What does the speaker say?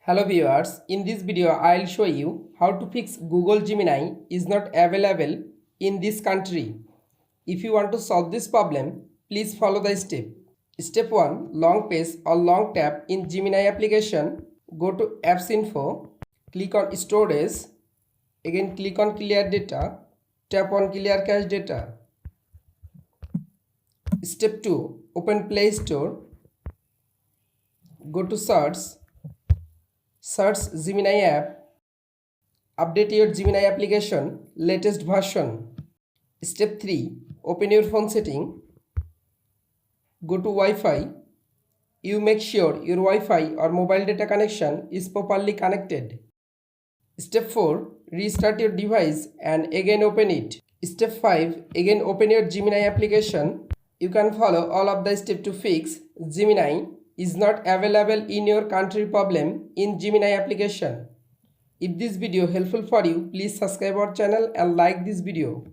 Hello viewers, in this video I'll show you how to fix Google Gemini is not available in this country. If you want to solve this problem, please follow the step. Step 1. Long press or long tap in Gemini application. Go to Apps Info, click on Storage, again click on Clear Data, tap on Clear Cache Data. Step 2. Open Play Store, go to Search Gemini app, update your Gemini application latest version. Step 3. Open your phone setting, go to Wi-Fi. You make sure your Wi-Fi or mobile data connection is properly connected. Step 4. Restart your device and again open it. Step 5. Again open your Gemini application. You can follow all of the steps to fix Gemini is not available in your country problem in Gemini application. If this video helpful for you, please subscribe our channel and like this video.